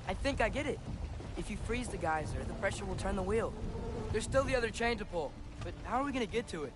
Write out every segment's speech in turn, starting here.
I think I get it. If you freeze the geyser, the pressure will turn the wheel. There's still the other chain to pull, but how are we gonna get to it?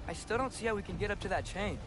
I still don't see how we can get up to that chain.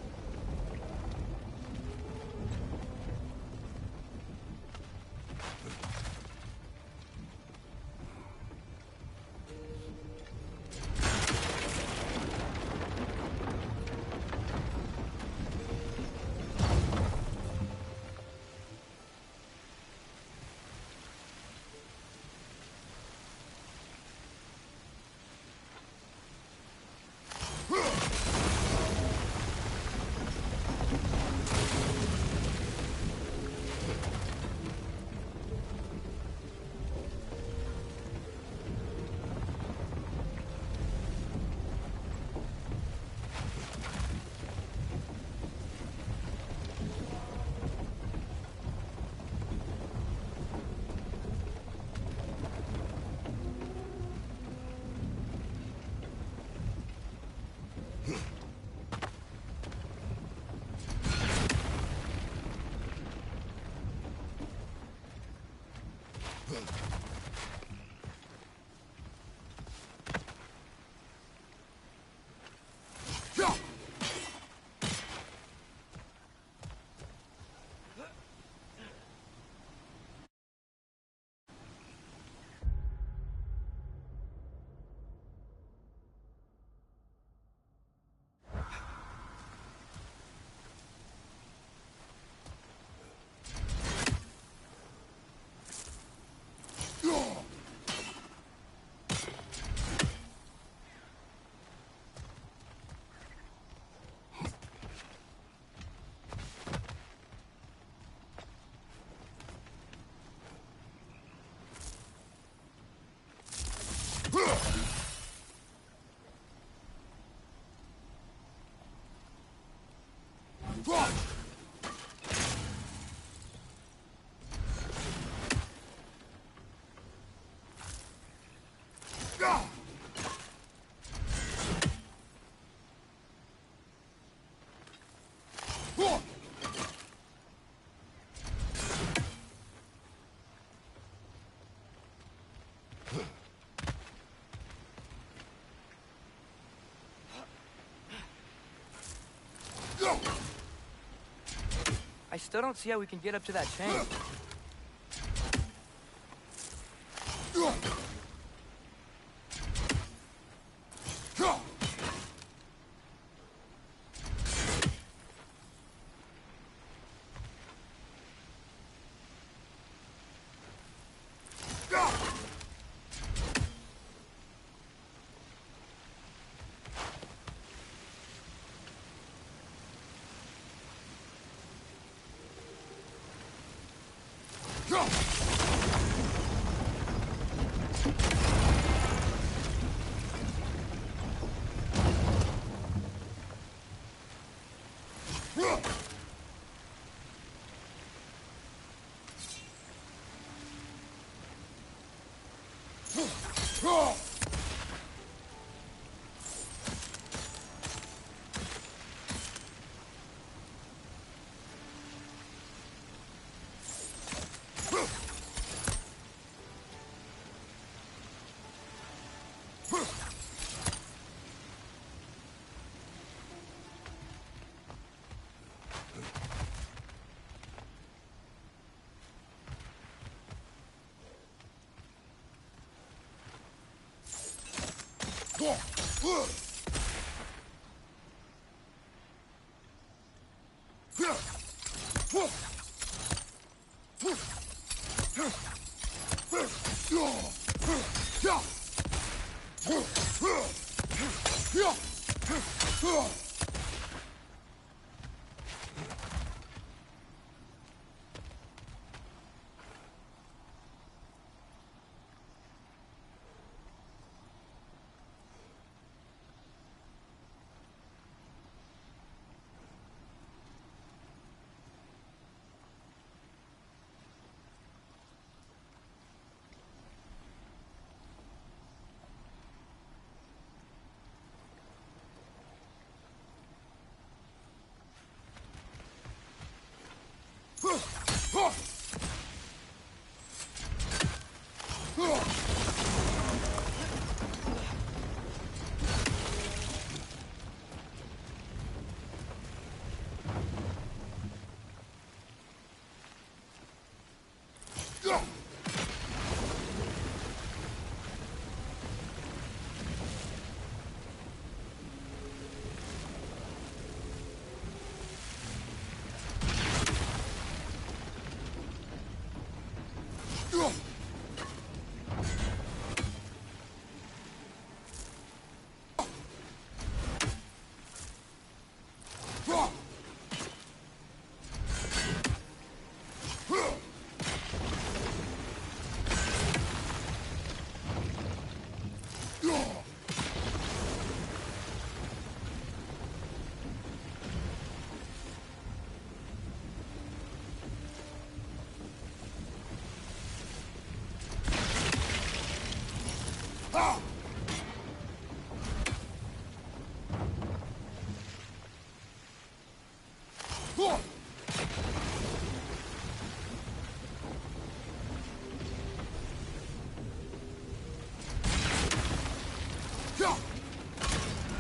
I still don't see how we can get up to that chain.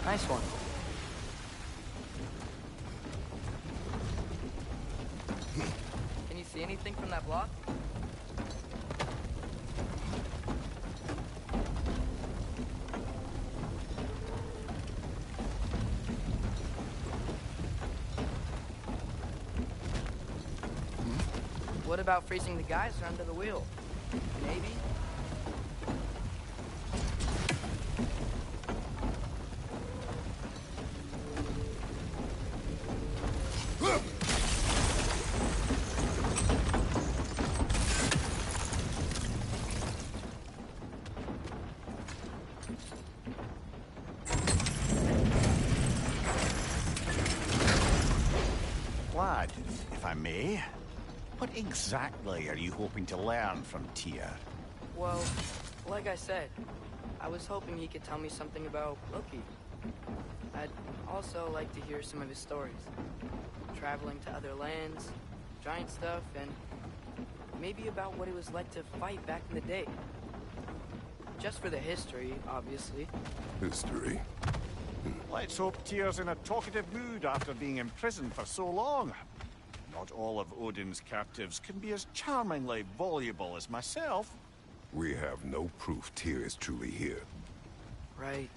Nice one. Can you see anything from that block? What about freezing the geyser under the wheel? Maybe? Lad, if I may, what exactly are you hoping to learn from Tyr? Well, like I said, I was hoping he could tell me something about Loki. I'd also like to hear some of his stories. Traveling to other lands, giant stuff, and maybe about what it was like to fight back in the day. Just for the history, obviously. History? Let's hope Tyr's in a talkative mood after being imprisoned for so long. Not all of Odin's captives can be as charmingly voluble as myself. We have no proof Tyr is truly here. Right.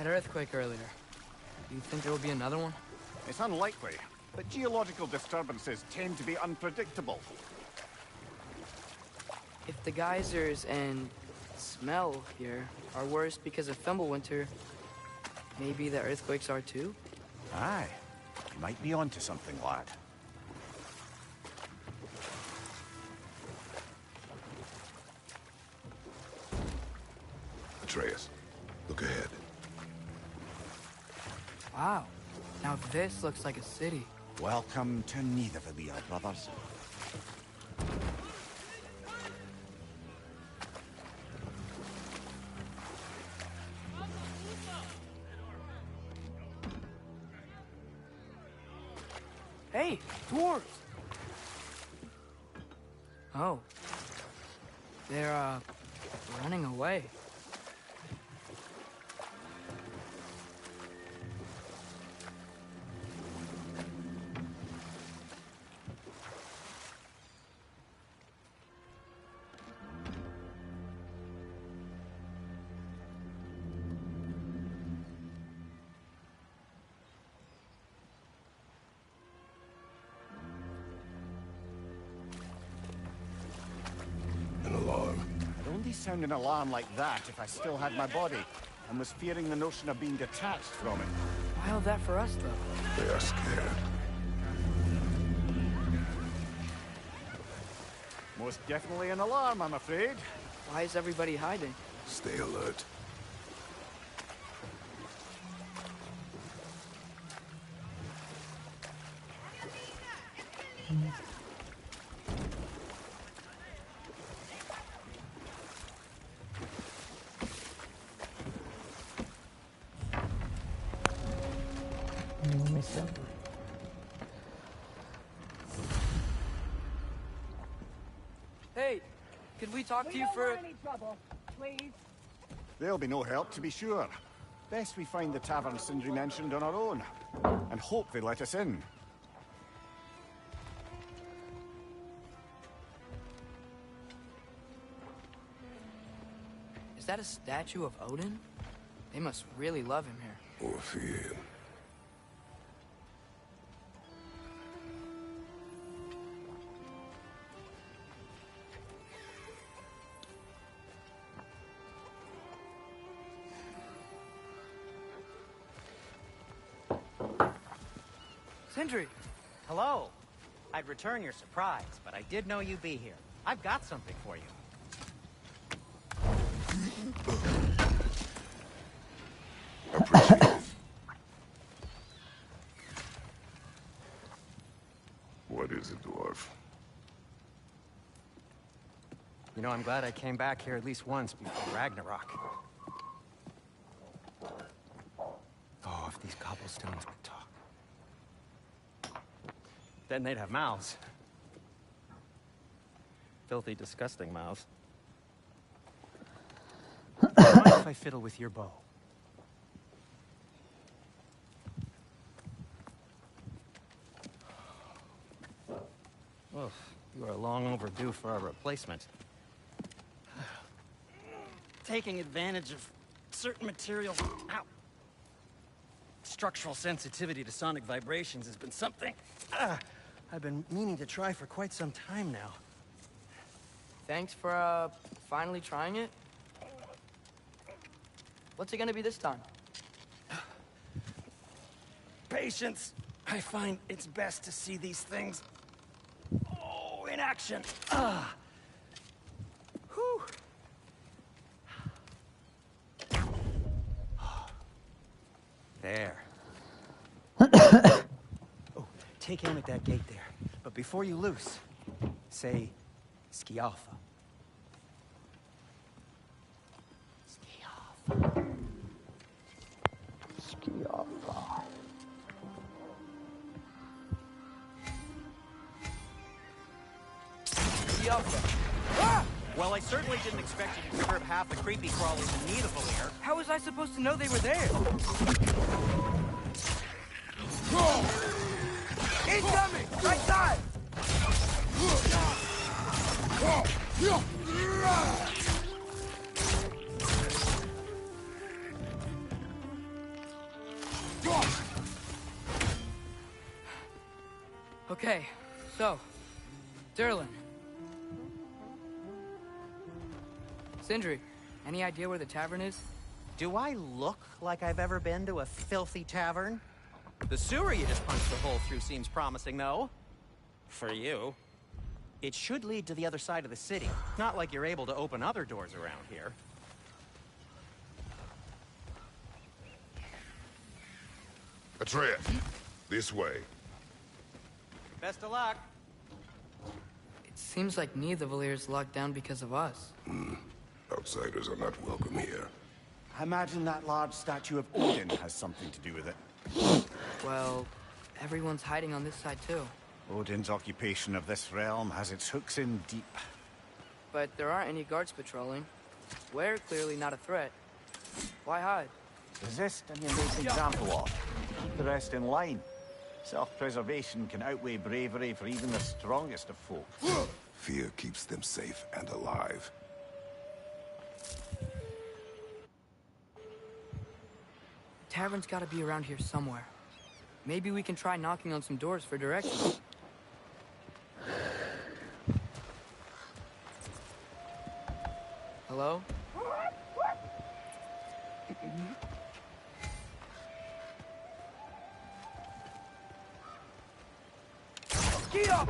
That earthquake earlier. Do you think there will be another one? It's unlikely, but geological disturbances tend to be unpredictable. If the geysers and smell here are worse because of Fimbulwinter, maybe the earthquakes are too? Aye. You might be onto something, lad. Atreus, look ahead. Wow. Now this looks like a city. Welcome to Nidavellir, brothers. Hey, dwarves! Oh. They're, running away. An alarm. I'd only sound an alarm like that if I still had my body, and was fearing the notion of being detached from it. Wild that for us, though. They are scared. Most definitely an alarm, I'm afraid. Why is everybody hiding? Stay alert. Hey, could we talk to you for... Any trouble, please. There'll be no help, to be sure. Best we find the tavern Sindri mentioned on our own, and hope they let us in. Is that a statue of Odin? They must really love him here. Or fear. Sindri! Hello. I'd return your surprise, but I did know you'd be here. I've got something for you. Appreciate it. What is it, dwarf? You know, I'm glad I came back here at least once before Ragnarok. Oh, if these cobblestones could talk. Then they'd have mouths. Filthy, disgusting mouths. Mind if I fiddle with your bow? Oh, you are long overdue for a replacement. Taking advantage of certain materials. Ow. Structural sensitivity to sonic vibrations has been something I've been meaning to try for quite some time now. Thanks for, finally trying it. What's it gonna be this time? Patience. I find it's best to see these things, in action. Whew. There. Oh, take aim at that gate there. But before you loose, say, Skialfa. Skialfa. Skialfa. Well, I certainly didn't expect you to disturb half the creepy crawlers in Nidavellir. How was I supposed to know they were there? Incoming! Right side! Okay, so, Derlin. Sindri, any idea where the tavern is? Do I look like I've ever been to a filthy tavern? The sewer you just punched a hole through seems promising, though. For you. It should lead to the other side of the city. Not like you're able to open other doors around here. Atreus, this way. Best of luck. It seems like Nidavelir's locked down because of us. Outsiders are not welcome here. I imagine that large statue of Odin has something to do with it. Well, everyone's hiding on this side too. Odin's occupation of this realm has its hooks in deep. But there aren't any guards patrolling. We're clearly not a threat. Why hide? Resist and you make an example of. Keep the rest in line. Self-preservation can outweigh bravery for even the strongest of folk. Fear keeps them safe and alive. Tavern's gotta be around here somewhere. Maybe we can try knocking on some doors for directions. Hello? Get up!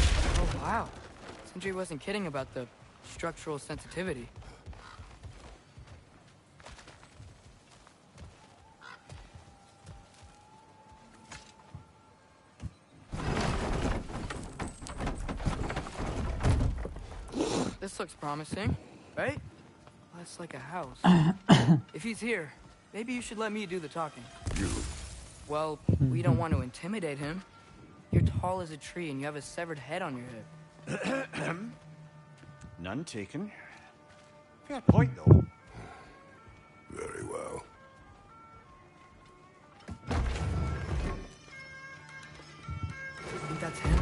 Oh, wow. Sindri wasn't kidding about the structural sensitivity. This looks promising, right? Less like a house. If he's here, maybe you should let me do the talking. You. Well, we don't want to intimidate him. You're tall as a tree and you have a severed head on your head. None taken. Fair point, though. Very well. Think that's him?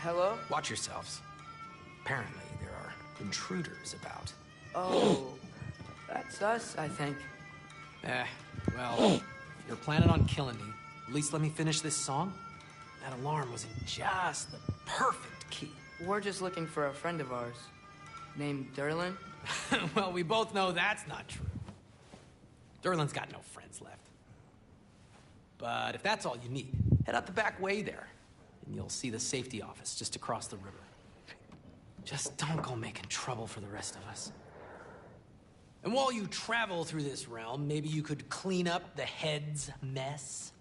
Hello? Watch yourselves. Apparently, there are intruders about. Oh, that's us, I think. Well, if you're planning on killing me, at least let me finish this song. That alarm was in just the perfect key. We're just looking for a friend of ours, named Derlin. Well, we both know that's not true. Derlin's got no friends left. But if that's all you need, head out the back way there, and you'll see the safety office just across the river. Just don't go making trouble for the rest of us. And while you travel through this realm, maybe you could clean up the head's mess?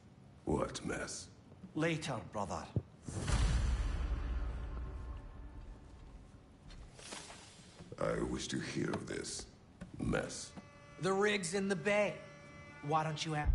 What mess? Later, brother. I wish to hear of this mess. The rig's in the bay. Why don't you ask?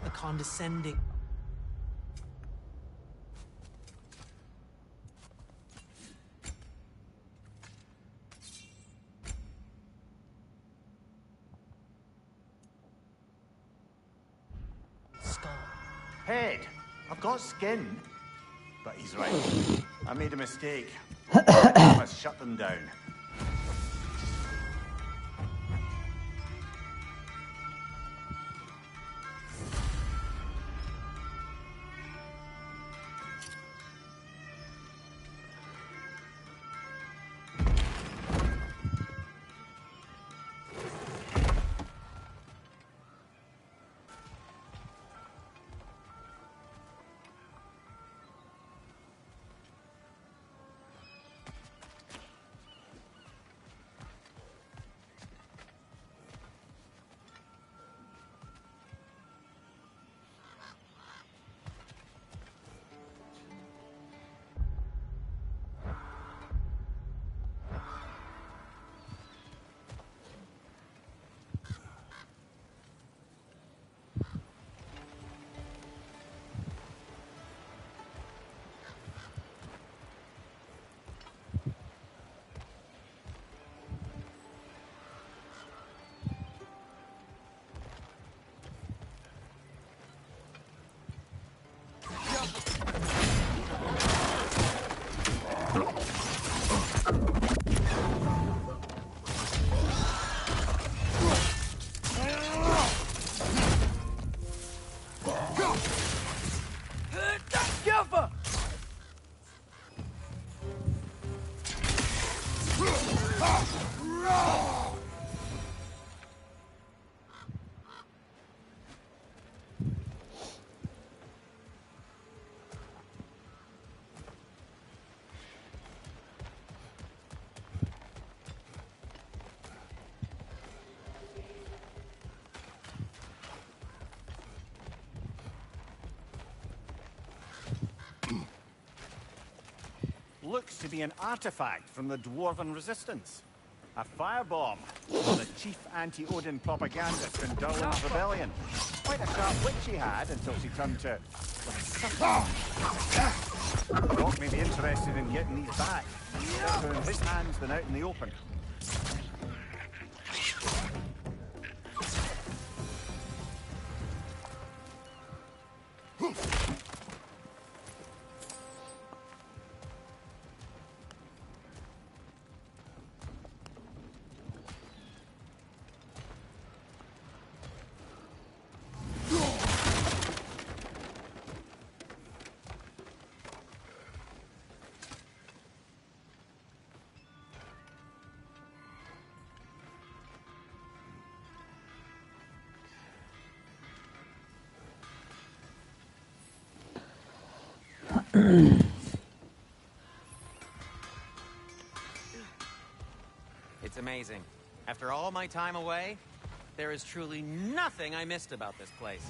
The condescending. Skull. Head. I've got skin. But he's right. I made a mistake. I must shut them down. Looks to be an artifact from the Dwarven Resistance. A firebomb from the chief anti-Odin propagandist in Durlin's rebellion. Quite a sharp wit she had until she turned to... Doc may be interested in getting these back. Better in his hands than out in the open. It's amazing. After all my time away, there is truly nothing I missed about this place.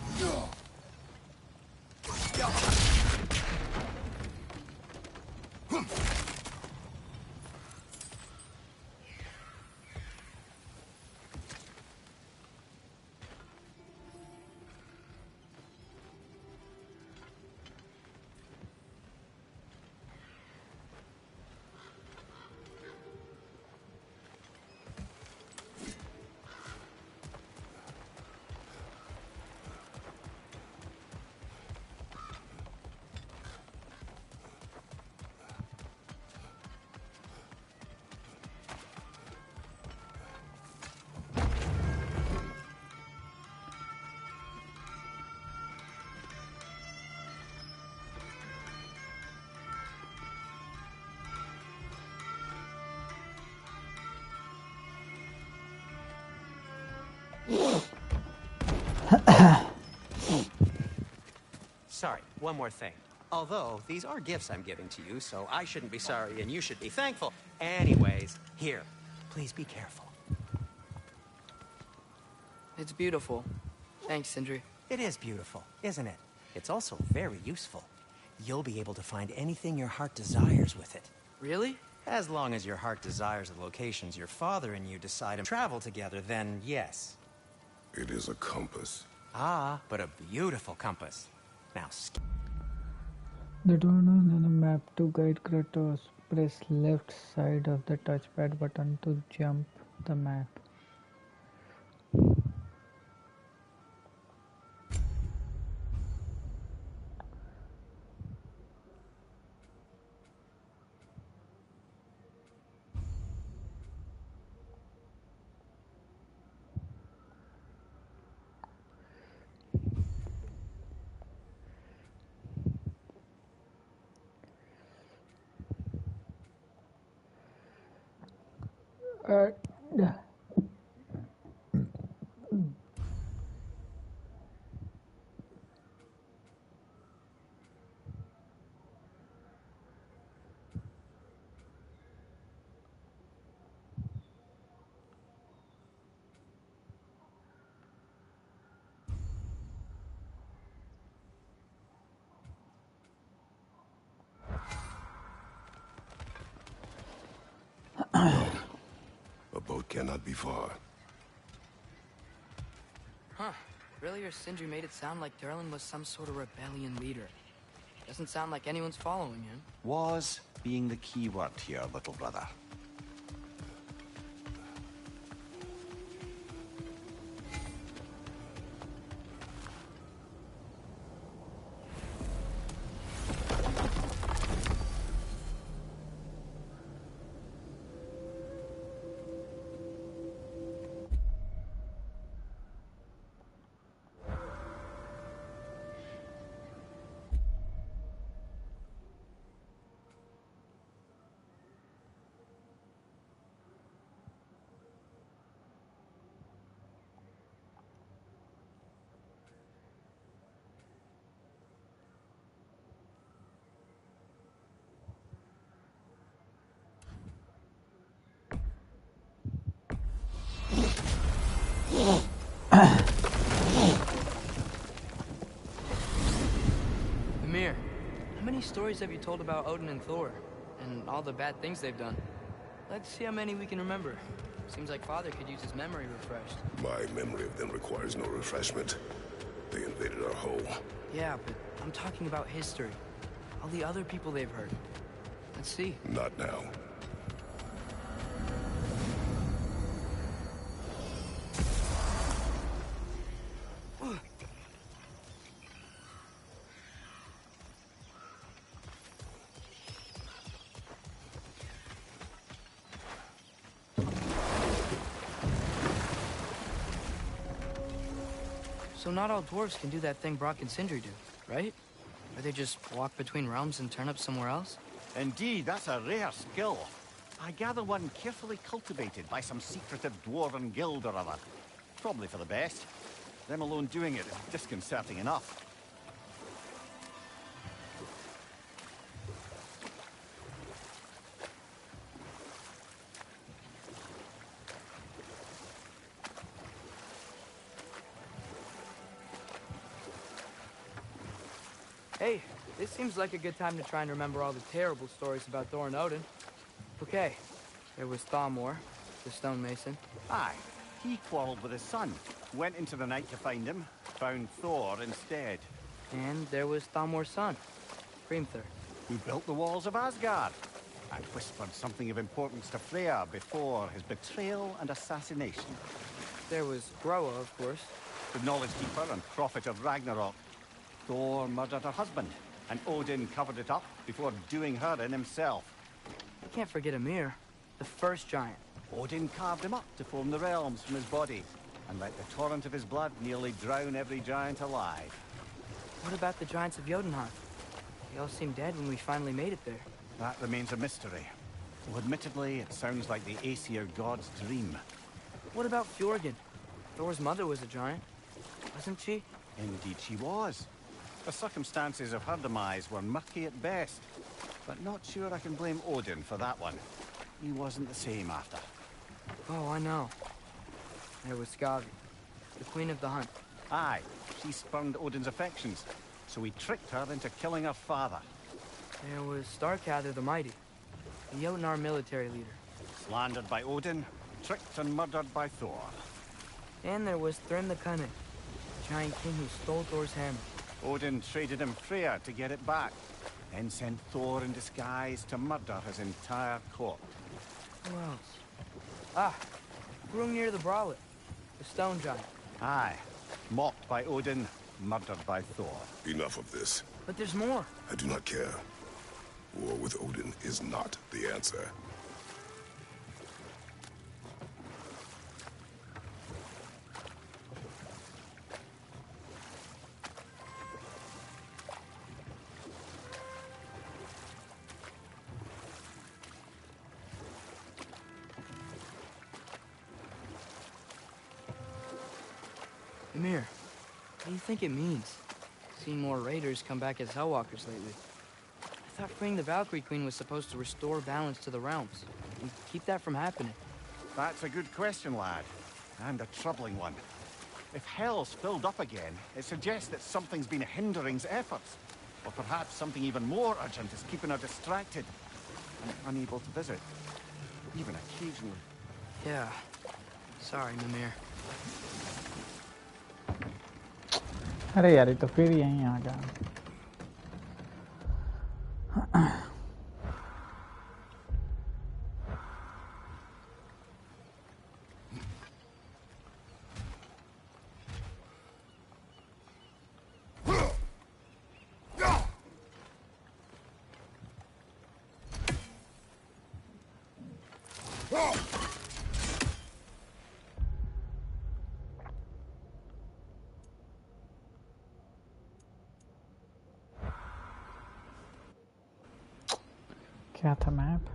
Sorry, one more thing. Although, these are gifts I'm giving to you, so I shouldn't be sorry and you should be thankful. Anyways, here, please be careful. It's beautiful. Thanks, Sindri. It is beautiful, isn't it? It's also very useful. You'll be able to find anything your heart desires with it. Really? As long as your heart desires the locations your father and you decide to travel together, then yes. It is a compass. Ah, but a beautiful compass. Now, The turn on the map to guide Kratos. Press left side of the touchpad button to jump the map. Yeah. A boat cannot be far. Huh. Earlier, Sindri made it sound like Durlin was some sort of rebellion leader. Doesn't sound like anyone's following him. Was being the key word here, little brother. Ymir, how many stories have you told about Odin and Thor? And all the bad things they've done? Let's see how many we can remember. Seems like Father could use his memory refreshed. My memory of them requires no refreshment. They invaded our home. Yeah, but I'm talking about history. All the other people they've hurt. Let's see. Not now. So not all dwarves can do that thing Brock and Sindri do, right? Or they just walk between realms and turn up somewhere else? Indeed, that's a rare skill. I gather one carefully cultivated by some secretive dwarven guild or other. Probably for the best. Them alone doing it is disconcerting enough. Hey, this seems like a good time to try and remember all the terrible stories about Thor and Odin. Okay, there was Thamor, the stonemason. Aye, he quarreled with his son. Went into the night to find him, found Thor instead. And there was Thamor's son, Hrimthur. Who built the walls of Asgard and whispered something of importance to Freya before his betrayal and assassination. There was Groa, of course. The knowledge keeper and prophet of Ragnarok. Thor murdered her husband, and Odin covered it up before doing her in himself. You can't forget Ymir, the first giant. Odin carved him up to form the realms from his body, and let the torrent of his blood nearly drown every giant alive. What about the giants of Jotunheim? They all seemed dead when we finally made it there. That remains a mystery. Though admittedly, it sounds like the Aesir god's dream. What about Fjorgyn? Thor's mother was a giant, wasn't she? Indeed she was. The circumstances of her demise were murky at best, but not sure I can blame Odin for that one. He wasn't the same after. Oh, I know. There was Skavi, the queen of the hunt. Aye, she spurned Odin's affections, so he tricked her into killing her father. There was Starkather the Mighty, the Jotnar military leader. Slandered by Odin, tricked and murdered by Thor. And there was Thrym the Cunning, the giant king who stole Thor's hammer. Odin traded him Freya to get it back, then sent Thor in disguise to murder his entire court. Who else? Ah, Hrungnir the Brawlet, the stone giant. Aye, mocked by Odin, murdered by Thor. Enough of this. But there's more. I do not care. War with Odin is not the answer. Ymir, what do you think it means? Seen more raiders come back as Hellwalkers lately. I thought freeing the Valkyrie Queen was supposed to restore balance to the realms and keep that from happening. That's a good question, lad. And a troubling one. If Hell's filled up again, it suggests that something's been hindering efforts. Or perhaps something even more urgent is keeping her distracted and unable to visit. Even occasionally. Yeah. Sorry, Mimir. अरे यार ये तो फिर यहीं आ गया. क्या था map?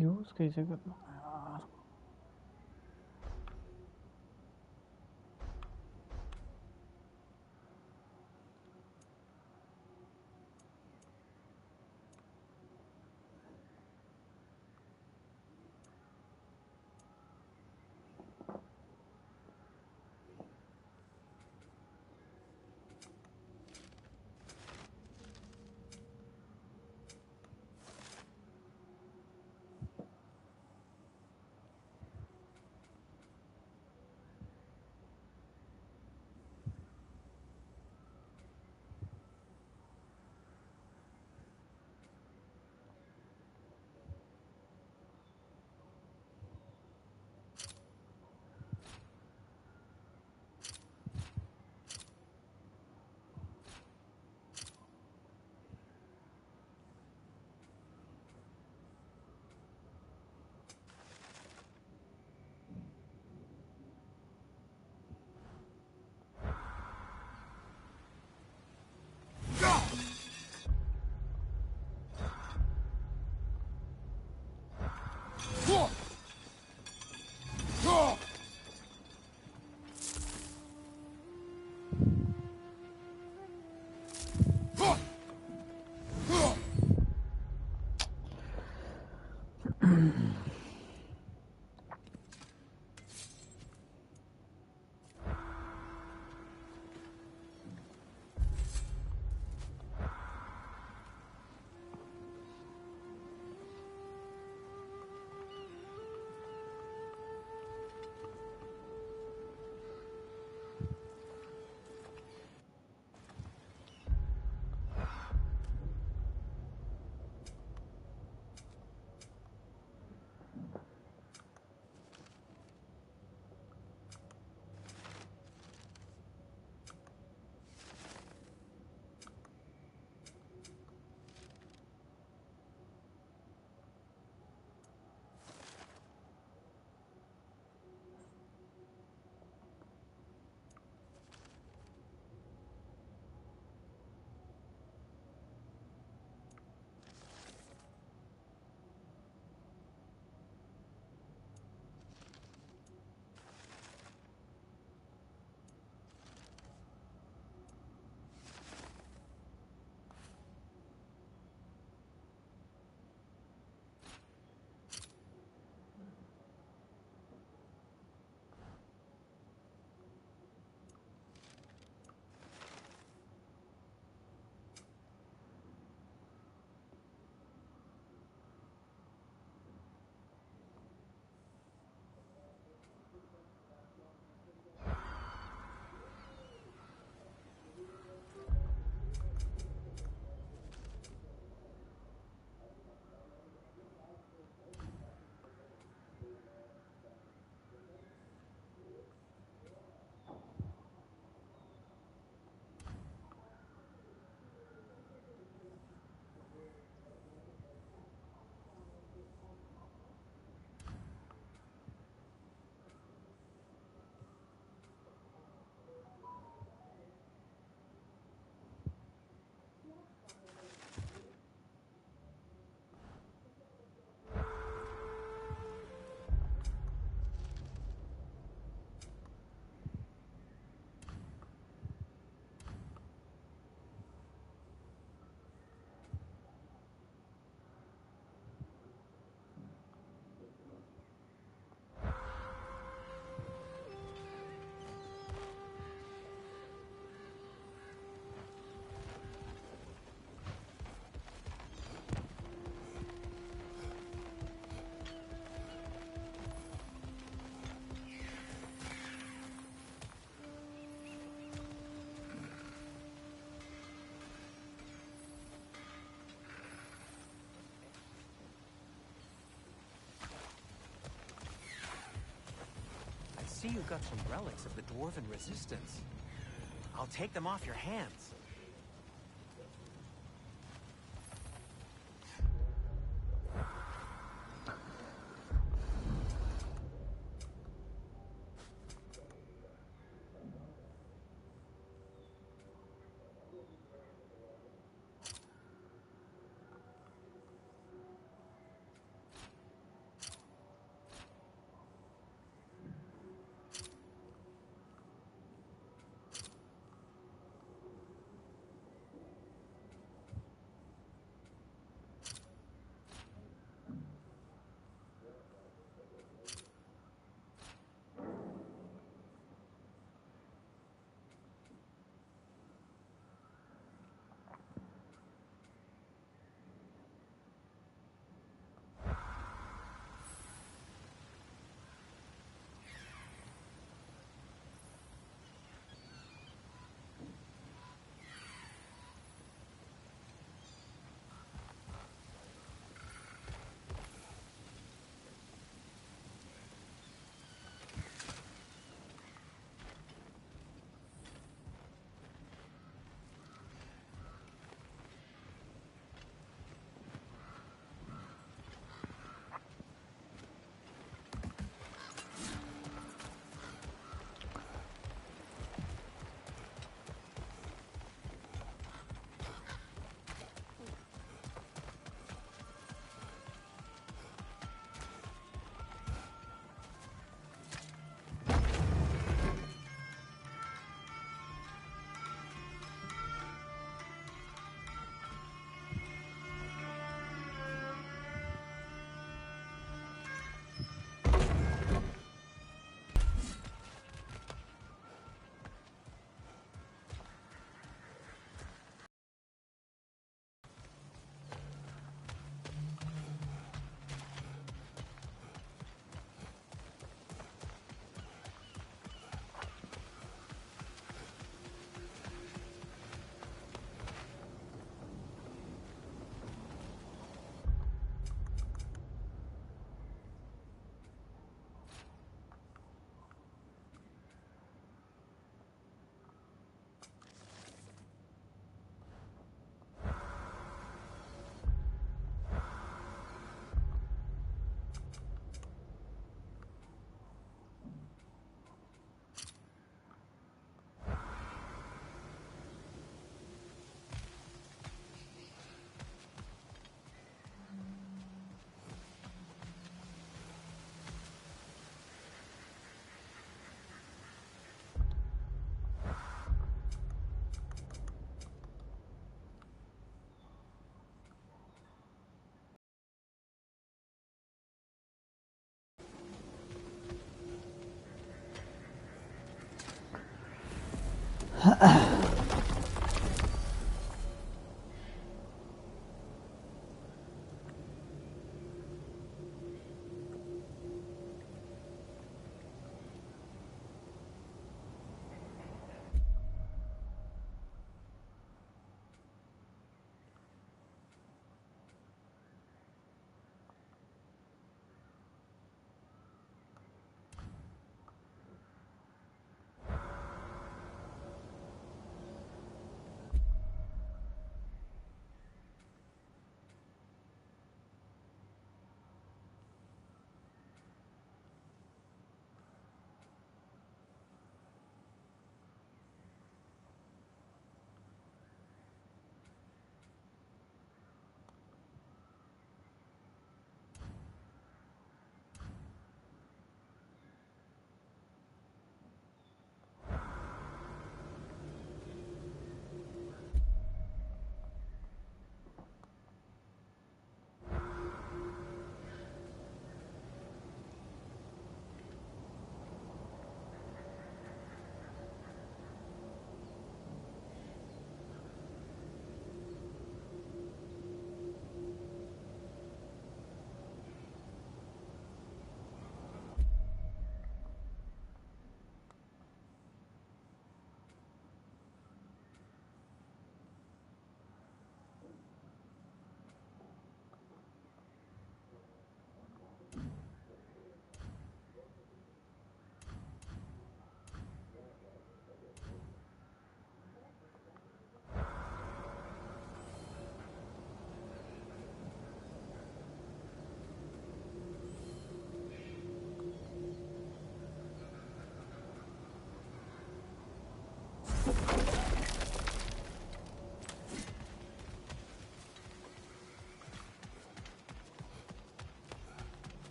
Use कैसे करना है यार? See, you've got some relics of the Dwarven resistance. I'll take them off your hands.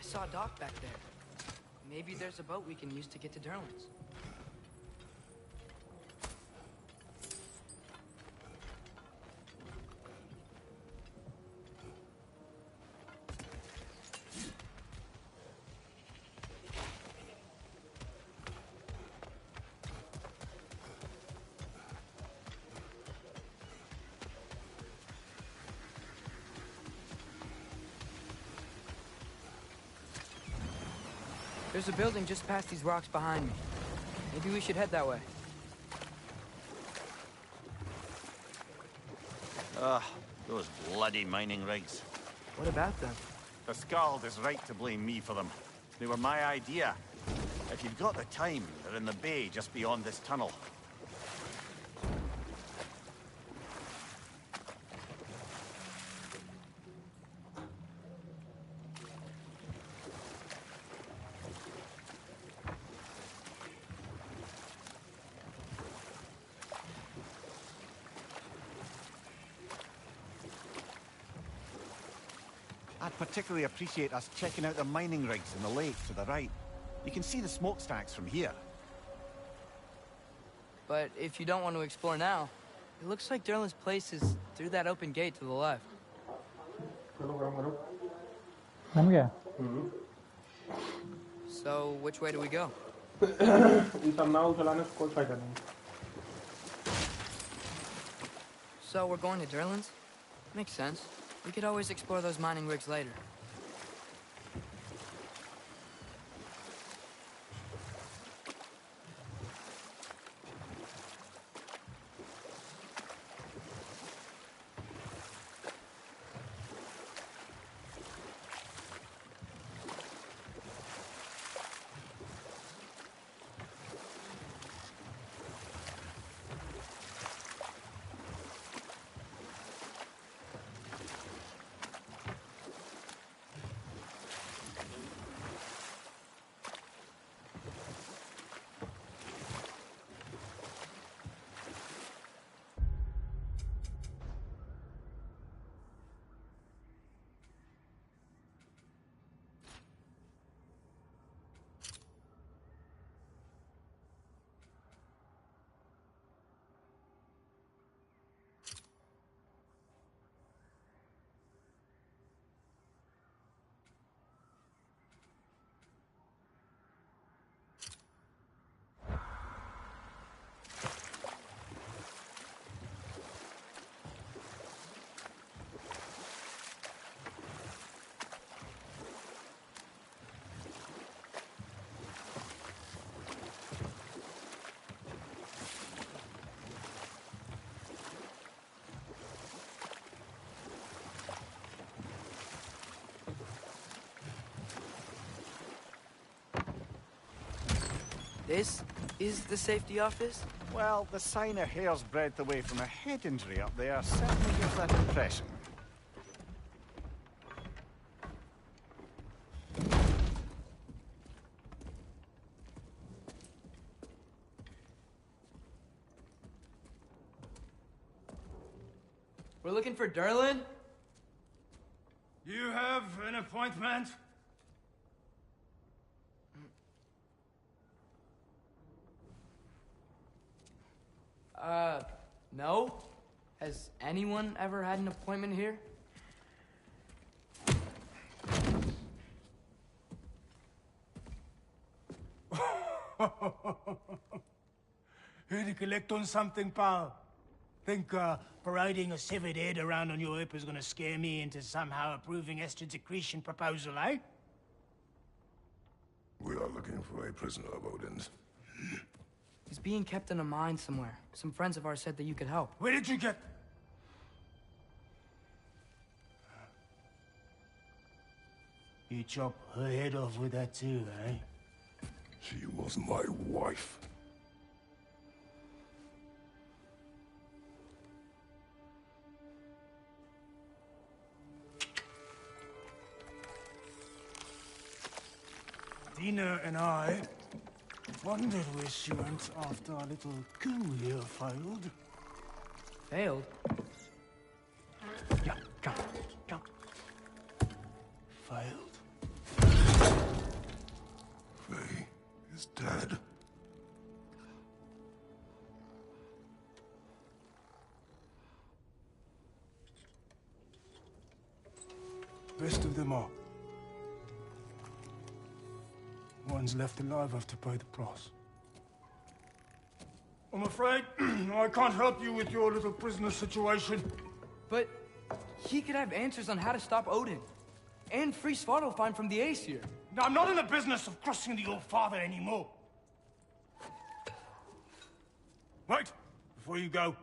I saw a dock back there. Maybe there's a boat we can use to get to Derlin's. There's a building just past these rocks behind me. Maybe we should head that way. Ugh, those bloody mining rigs. What about them? The Skald is right to blame me for them. They were my idea. If you've got the time, they're in the bay just beyond this tunnel. I'd particularly appreciate us checking out the mining rigs in the lake to the right. You can see the smokestacks from here. But if you don't want to explore now, it looks like Derlin's place is through that open gate to the left. बन गया? So, which way do we go? इंसान नाव चलाने से कोई फायदा नहीं. So we're going to Durlin's? Makes sense. We could always explore those mining rigs later. This is the safety office? Well, the sign a hair's breadth away from a head injury up there certainly gives that impression. We're looking for Durlin? You have an appointment? No? Has anyone ever had an appointment here? Here to collect on something, pal? Think, parading a severed head around on your hip is gonna scare me into somehow approving Esther's accretion proposal, eh? We are looking for a prisoner of Odin's. He's being kept in a mine somewhere. Some friends of ours said that you could help. Where did you get... You chop her head off with that too, eh? She was my wife. Dina and I wondered where she went after our little coup here failed. Failed? Yeah, jump. Failed. Faye is dead. Best of them all. One's left alive have to pay the price. I'm afraid I can't help you with your little prisoner situation. But he could have answers on how to stop Odin. And free Svartalfheim from the Aesir. Now, I'm not in the business of crossing the old father anymore. Wait, before you go,